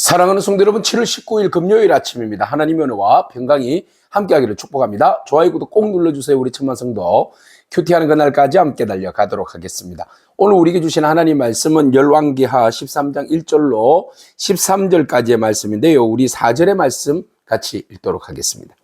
사랑하는 성도 여러분, 7월 19일 금요일 아침입니다. 하나님의 은혜와 평강이 함께하기를 축복합니다. 좋아요, 구독 꼭 눌러주세요. 우리 천만 성도 큐티하는 그날까지 함께 달려가도록 하겠습니다. 오늘 우리에게 주신 하나님 말씀은 열왕기하 13장 1절로 13절까지의 말씀인데요. 우리 4절의 말씀 같이 읽도록 하겠습니다.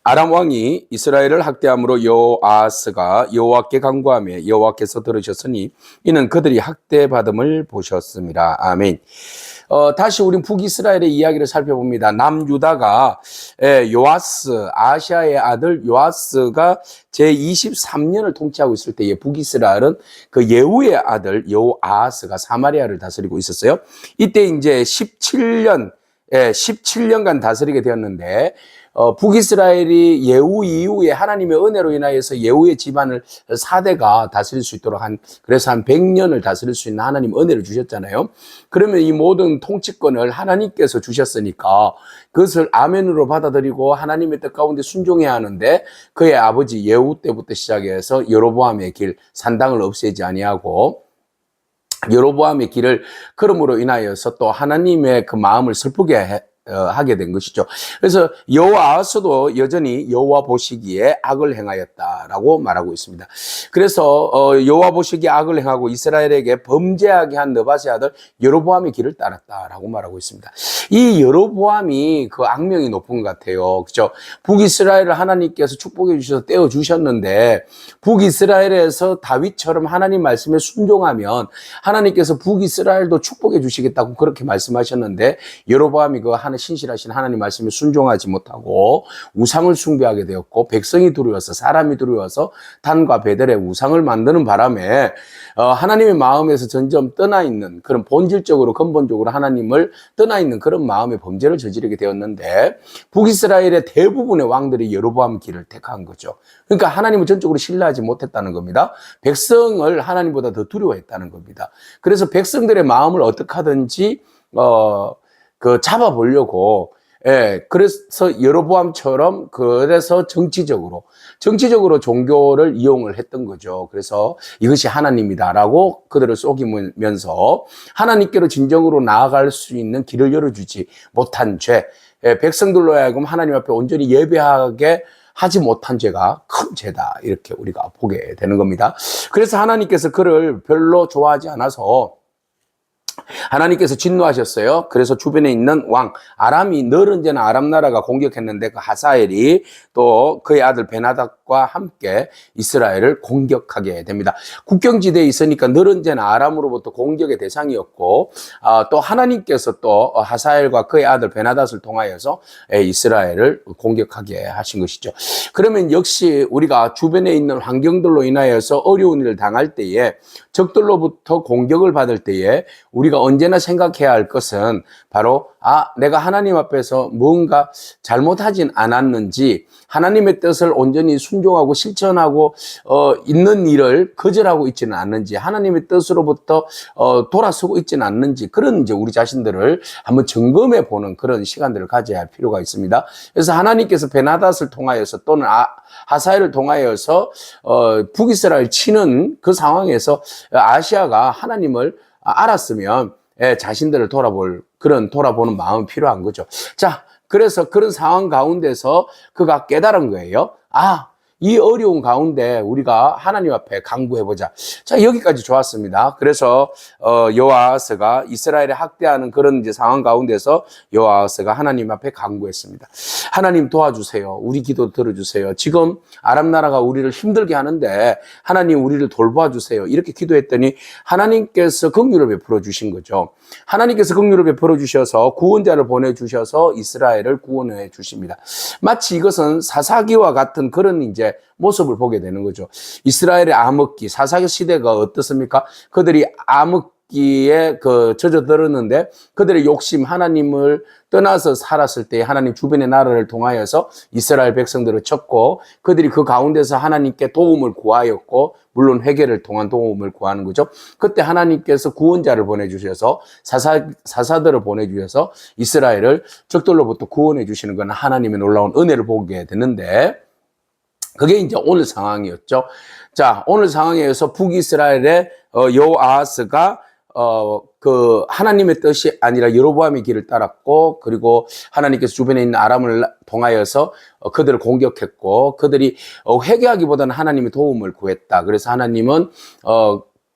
아람 왕이 이스라엘을 학대함으로 여호아스가 여호와께 간구하며 여호와께서 들으셨으니 이는 그들이 학대받음을 보셨습니다. 아멘. 다시 우린 북이스라엘의 이야기를 살펴봅니다. 남유다가 요아스, 아시아의 아들 요아스가 제23년을 통치하고 있을 때에 북이스라엘은 그 예후의 아들 여호아스가 사마리아를 다스리고 있었어요. 이때 이제 17년간 다스리게 되었는데 북이스라엘이 예후 이후에 하나님의 은혜로 인하여서 예후의 집안을 4대가 다스릴 수 있도록 그래서 한 100년을 다스릴 수 있는 하나님 은혜를 주셨잖아요. 그러면 이 모든 통치권을 하나님께서 주셨으니까 그것을 아멘으로 받아들이고 하나님의 뜻 가운데 순종해야 하는데 그의 아버지 예후 때부터 시작해서 여로보암의 길, 산당을 없애지 아니하고 여로보암의 길을 걸음으로 인하여서 또 하나님의 그 마음을 슬프게 하게 된 것이죠. 그래서 여호아스도 여전히 여호와 보시기에 악을 행하였다라고 말하고 있습니다. 그래서 여호와 보시기에 악을 행하고 이스라엘에게 범죄하게 한 느밧의 아들 여로보암의 길을 따랐다라고 말하고 있습니다. 이 여로보암이 그 악명이 높은 것 같아요. 그렇죠? 북이스라엘을 하나님께서 축복해 주셔서 떼어 주셨는데 북이스라엘에서 다윗처럼 하나님 말씀에 순종하면 하나님께서 북이스라엘도 축복해 주시겠다고 그렇게 말씀하셨는데 여로보암이 그 신실하신 하나님 말씀에 순종하지 못하고 우상을 숭배하게 되었고 백성이 두려워서 사람이 두려워서 단과 베델의 우상을 만드는 바람에 하나님의 마음에서 점점 떠나 있는 그런 본질적으로 근본적으로 하나님을 떠나 있는 그런 마음의 범죄를 저지르게 되었는데 북이스라엘의 대부분의 왕들이 여로보암 길을 택한 거죠. 그러니까 하나님을 전적으로 신뢰하지 못했다는 겁니다. 백성을 하나님보다 더 두려워했다는 겁니다. 그래서 백성들의 마음을 어떻게 하든지 잡아보려고, 그래서 여로보암처럼 그래서 정치적으로 종교를 이용을 했던 거죠. 그래서 이것이 하나님이다라고 그들을 속이면서 하나님께로 진정으로 나아갈 수 있는 길을 열어주지 못한 죄, 백성들로 하여금 하나님 앞에 온전히 예배하게 하지 못한 죄가 큰 죄다. 이렇게 우리가 보게 되는 겁니다. 그래서 하나님께서 그를 별로 좋아하지 않아서 하나님께서 진노하셨어요. 그래서 주변에 있는 왕 아람이 늘 언제나 아람 나라가 공격했는데 그 하사엘이 또 그의 아들 베나닥과 함께 이스라엘을 공격하게 됩니다. 국경지대에 있으니까 늘 언제나 아람으로부터 공격의 대상이었고 또 하나님께서 또 하사엘과 그의 아들 베나닥을 통하여서 이스라엘을 공격하게 하신 것이죠. 그러면 역시 우리가 주변에 있는 환경들로 인하여서 어려운 일을 당할 때에 적들로부터 공격을 받을 때에 우리가 언제나 생각해야 할 것은 바로 내가 하나님 앞에서 뭔가 잘못하진 않았는지 하나님의 뜻을 온전히 순종하고 실천하고 있는 일을 거절하고 있지는 않는지 하나님의 뜻으로부터 돌아서고 있지는 않는지 그런 이제 우리 자신들을 한번 점검해 보는 그런 시간들을 가져야 할 필요가 있습니다. 그래서 하나님께서 베나닷을 통하여서 또는 하사엘을 통하여서 북이스라엘 치는 그 상황에서 아시아가 하나님을 알았으면 자신들을 돌아보는 마음이 필요한 거죠. 자, 그래서 그런 상황 가운데서 그가 깨달은 거예요. 이 어려운 가운데 우리가 하나님 앞에 간구해보자. 자, 여기까지 좋았습니다. 그래서 여호아스가 이스라엘을 학대하는 그런 이제 상황 가운데서 여호아스가 하나님 앞에 간구했습니다. 하나님 도와주세요. 우리 기도 들어주세요. 지금 아람 나라가 우리를 힘들게 하는데 하나님 우리를 돌봐주세요. 이렇게 기도했더니 하나님께서 긍휼을 베풀어 주신 거죠. 하나님께서 긍휼을 베풀어 주셔서 구원자를 보내주셔서 이스라엘을 구원해 주십니다. 마치 이것은 사사기와 같은 그런 이제 모습을 보게 되는 거죠. 이스라엘의 암흑기, 사사기 시대가 어떻습니까? 그들이 암흑기에 젖어들었는데 그들의 욕심, 하나님을 떠나서 살았을 때 하나님 주변의 나라를 통하여서 이스라엘 백성들을 쳤고 그들이 그 가운데서 하나님께 도움을 구하였고 물론 회개를 통한 도움을 구하는 거죠. 그때 하나님께서 구원자를 보내주셔서 사사들을 보내주셔서 이스라엘을 적들로부터 구원해 주시는 건 하나님의 놀라운 은혜를 보게 되는데 그게 이제 오늘 상황이었죠. 자, 오늘 상황에서 북이스라엘의 여호아스가 그 하나님의 뜻이 아니라 여로보암의 길을 따랐고, 그리고 하나님께서 주변에 있는 아람을 통하여서 그들을 공격했고, 그들이 회개하기보다는 하나님의 도움을 구했다. 그래서 하나님은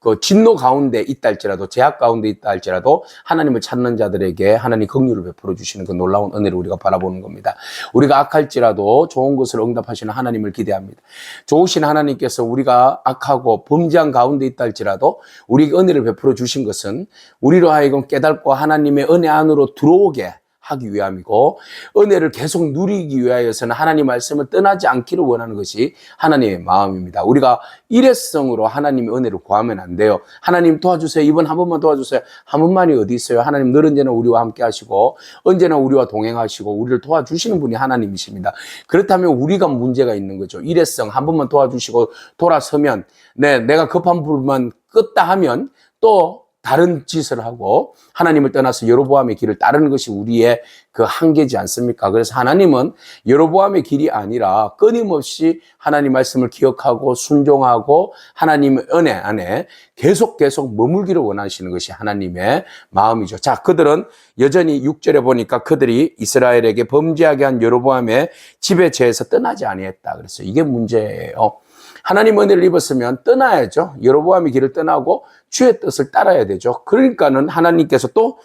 그 진노 가운데 있다 할지라도, 제약 가운데 있다 할지라도 하나님을 찾는 자들에게 하나님 긍휼을 베풀어 주시는 그 놀라운 은혜를 우리가 바라보는 겁니다. 우리가 악할지라도 좋은 것을 응답하시는 하나님을 기대합니다. 좋으신 하나님께서 우리가 악하고 범죄한 가운데 있다 할지라도 우리에게 은혜를 베풀어 주신 것은 우리로 하여금 깨닫고 하나님의 은혜 안으로 들어오게 하기 위함이고, 은혜를 계속 누리기 위하여서는 하나님 말씀을 떠나지 않기를 원하는 것이 하나님의 마음입니다. 우리가 일회성으로 하나님의 은혜를 구하면 안 돼요. 하나님 도와주세요. 이번 한 번만 도와주세요. 한 번만이 어디 있어요? 하나님 늘 언제나 우리와 함께 하시고 언제나 우리와 동행하시고 우리를 도와주시는 분이 하나님이십니다. 그렇다면 우리가 문제가 있는 거죠. 일회성 한 번만 도와주시고 돌아서면, 내가 급한 불만 껐다 하면 또 다른 짓을 하고 하나님을 떠나서 여로보암의 길을 따르는 것이 우리의 그 한계지 않습니까? 그래서 하나님은 여로보암의 길이 아니라 끊임없이 하나님 말씀을 기억하고 순종하고 하나님의 은혜 안에 계속 머물기를 원하시는 것이 하나님의 마음이죠. 자, 그들은 여전히 6절에 보니까 그들이 이스라엘에게 범죄하게 한 여로보암의 집에 제에서 떠나지 아니했다. 그래서 이게 문제예요. 하나님 은혜를 입었으면 떠나야죠. 여로보암의 길을 떠나고 주의 뜻을 따라야 되죠. 그러니까는 하나님께서 또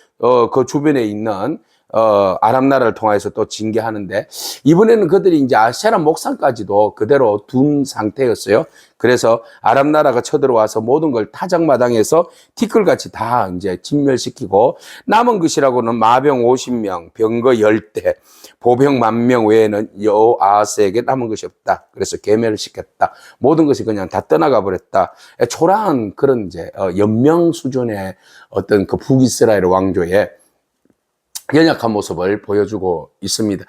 그 주변에 있는 아람 나라를 통해서 또 징계하는데, 이번에는 그들이 이제 아세라 목상까지도 그대로 둔 상태였어요. 그래서 아람 나라가 쳐들어와서 모든 걸 타작마당해서 티끌같이 다 이제 진멸시키고, 남은 것이라고는 마병 50명, 병거 10대, 보병 10,000명 외에는 여호아스에게 남은 것이 없다. 그래서 괴멸을 시켰다. 모든 것이 그냥 다 떠나가 버렸다. 초라한 그런 이제 연명 수준의 어떤 그 북이스라엘 왕조의 연약한 모습을 보여주고 있습니다.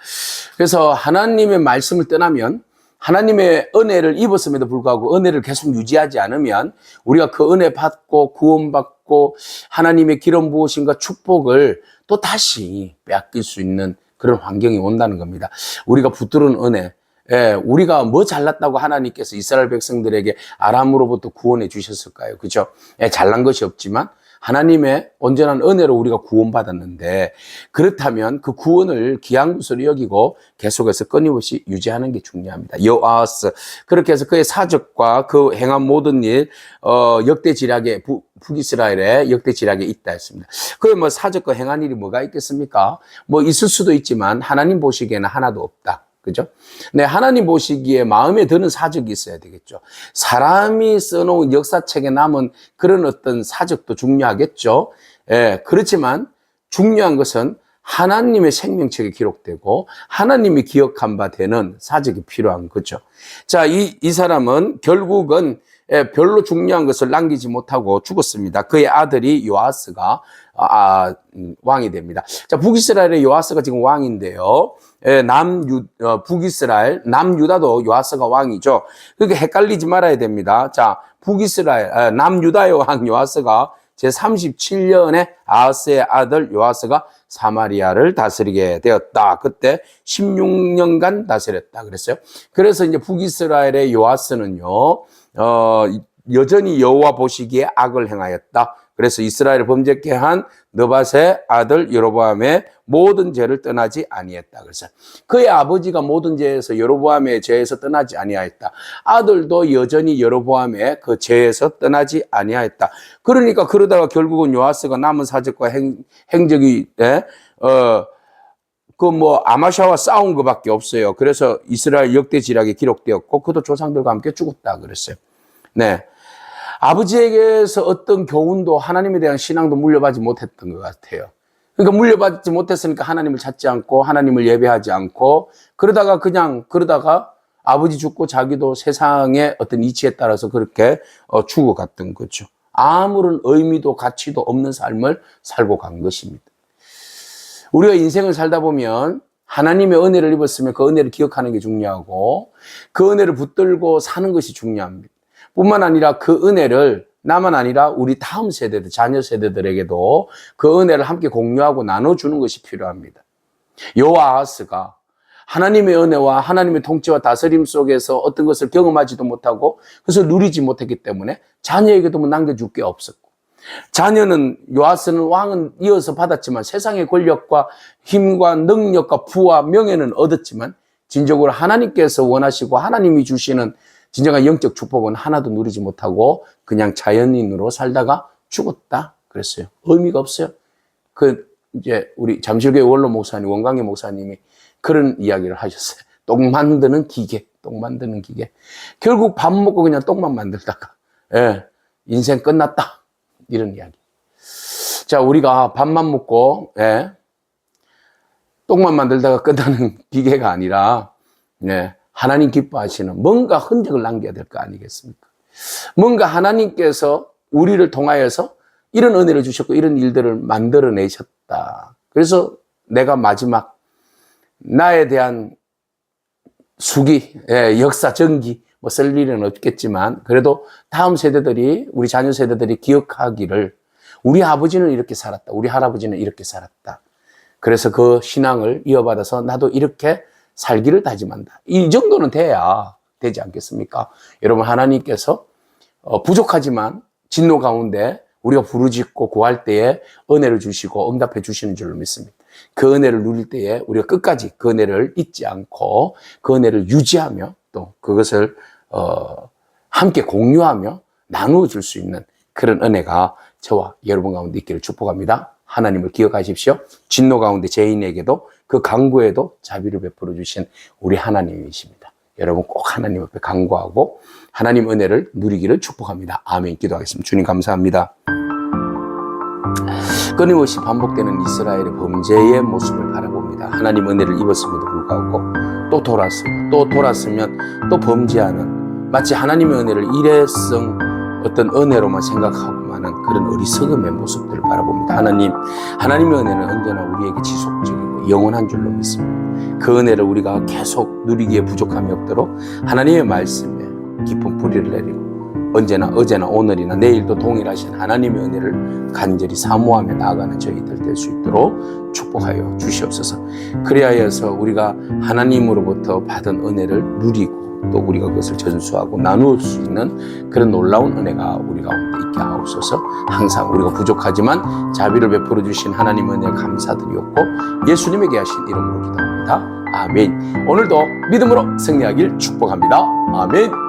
그래서 하나님의 말씀을 떠나면, 하나님의 은혜를 입었음에도 불구하고 은혜를 계속 유지하지 않으면 우리가 그 은혜 받고 구원받고 하나님의 기름 부으심과 축복을 또 다시 빼앗길 수 있는 그런 환경이 온다는 겁니다. 우리가 붙들은 은혜, 우리가 뭐 잘났다고 하나님께서 이스라엘 백성들에게 아람으로부터 구원해 주셨을까요? 그죠? 잘난 것이 없지만 하나님의 온전한 은혜로 우리가 구원받았는데, 그렇다면 그 구원을 귀한 것으로 여기고 계속해서 끊임없이 유지하는 게 중요합니다. 여호아스, 그렇게 해서 그의 사적과 그 행한 모든 일, 역대지략에 북이스라엘의 역대지략에 있다 했습니다. 그게 뭐 사적과 행한 일이 뭐가 있겠습니까? 뭐 있을 수도 있지만 하나님 보시기에는 하나도 없다. 그죠? 네, 하나님 보시기에 마음에 드는 사적이 있어야 되겠죠. 사람이 써놓은 역사책에 남은 그런 어떤 사적도 중요하겠죠. 그렇지만 중요한 것은 하나님의 생명책에 기록되고 하나님이 기억한 바 되는 사적이 필요한 거죠. 자, 이 사람은 결국은 별로 중요한 것을 남기지 못하고 죽었습니다. 그의 아들이 요아스가 왕이 됩니다. 자, 북이스라엘의 요아스가 지금 왕인데요. 북이스라엘, 남유다도 요아스가 왕이죠. 그렇게 헷갈리지 말아야 됩니다. 자, 북이스라엘, 남유다의 왕 요아스가 제37년에 아하스의 아들 요아스가 사마리아를 다스리게 되었다. 그때 16년간 다스렸다 그랬어요. 그래서 이제 북이스라엘의 요아스는요, 여전히 여호와 보시기에 악을 행하였다. 그래서 이스라엘을 범죄케 한 느밧의 아들 여로보암의 모든 죄를 떠나지 아니했다. 그래서 그의 아버지가 모든 죄에서 여로보암의 죄에서 떠나지 아니하였다. 아들도 여전히 여로보암의 그 죄에서 떠나지 아니하였다. 그러니까 그러다가 결국은 요아스가 남은 사적과 행적이 아마샤와 싸운 것밖에 없어요. 그래서 이스라엘 역대지략에 기록되었고 그도 조상들과 함께 죽었다 그랬어요. 네. 아버지에게서 어떤 교훈도 하나님에 대한 신앙도 물려받지 못했던 것 같아요. 그러니까 물려받지 못했으니까 하나님을 찾지 않고 하나님을 예배하지 않고 그러다가 아버지 죽고 자기도 세상의 어떤 이치에 따라서 그렇게 죽어갔던 거죠. 아무런 의미도 가치도 없는 삶을 살고 간 것입니다. 우리가 인생을 살다 보면 하나님의 은혜를 입었으면 그 은혜를 기억하는 게 중요하고 그 은혜를 붙들고 사는 것이 중요합니다. 뿐만 아니라 그 은혜를 나만 아니라 우리 다음 세대들, 자녀 세대들에게도 그 은혜를 함께 공유하고 나눠주는 것이 필요합니다. 여호아스가 하나님의 은혜와 하나님의 통치와 다스림 속에서 어떤 것을 경험하지도 못하고 그것을 누리지 못했기 때문에 자녀에게도 뭐 남겨줄 게 없었고 자녀는 요아스는 왕은 이어서 받았지만 세상의 권력과 힘과 능력과 부와 명예는 얻었지만 진정으로 하나님께서 원하시고 하나님이 주시는 진정한 영적 축복은 하나도 누리지 못하고 그냥 자연인으로 살다가 죽었다 그랬어요. 의미가 없어요. 이제 우리 잠실교회 원로 목사님, 원광희 목사님이 그런 이야기를 하셨어요. 똥 만드는 기계. 결국 밥 먹고 그냥 똥만 만들다가, 인생 끝났다. 이런 이야기. 자, 우리가 밥만 먹고, 똥만 만들다가 끝나는 기계가 아니라, 하나님 기뻐하시는 뭔가 흔적을 남겨야 될 거 아니겠습니까? 뭔가 하나님께서 우리를 통하여서 이런 은혜를 주셨고 이런 일들을 만들어내셨다. 그래서 내가 마지막 나에 대한 수기, 역사 전기 쓸 일은 없겠지만 그래도 다음 세대들이 우리 자녀 세대들이 기억하기를 우리 아버지는 이렇게 살았다. 우리 할아버지는 이렇게 살았다. 그래서 그 신앙을 이어받아서 나도 이렇게 살기를 다짐한다. 이 정도는 돼야 되지 않겠습니까? 여러분 하나님께서 부족하지만 진노 가운데 우리가 부르짖고 구할 때에 은혜를 주시고 응답해 주시는 줄로 믿습니다. 그 은혜를 누릴 때에 우리가 끝까지 그 은혜를 잊지 않고 그 은혜를 유지하며 또 그것을 함께 공유하며 나누어 줄 수 있는 그런 은혜가 저와 여러분 가운데 있기를 축복합니다. 하나님을 기억하십시오. 진노 가운데 죄인에게도 그 강구에도 자비를 베풀어 주신 우리 하나님이십니다. 여러분 꼭 하나님 앞에 간구하고 하나님 은혜를 누리기를 축복합니다. 아멘. 기도하겠습니다. 주님 감사합니다. 끊임없이 반복되는 이스라엘의 범죄의 모습을 바라봅니다. 하나님 은혜를 입었음에도 불구하고 또 돌았으면 또 범죄하는 마치 하나님의 은혜를 일회성 어떤 은혜로만 생각하고 마는 그런 어리석음의 모습들을 바라봅니다. 하나님의 은혜는 언제나 우리에게 지속적이고 영원한 줄로 믿습니다. 그 은혜를 우리가 계속 누리기에 부족함이 없도록 하나님의 말씀에 깊은 뿌리를 내리고 언제나 어제나 오늘이나 내일도 동일하신 하나님의 은혜를 간절히 사모하며 나아가는 저희들 될 수 있도록 축복하여 주시옵소서. 그리하여서 우리가 하나님으로부터 받은 은혜를 누리고 또 우리가 그것을 전수하고 나눌 수 있는 그런 놀라운 은혜가 우리 가운데 있게 하옵소서. 항상 우리가 부족하지만 자비를 베풀어 주신 하나님의 은혜에 감사드리옵고 예수님의 귀하신 이름으로 기도합니다. 아멘. 오늘도 믿음으로 승리하길 축복합니다. 아멘.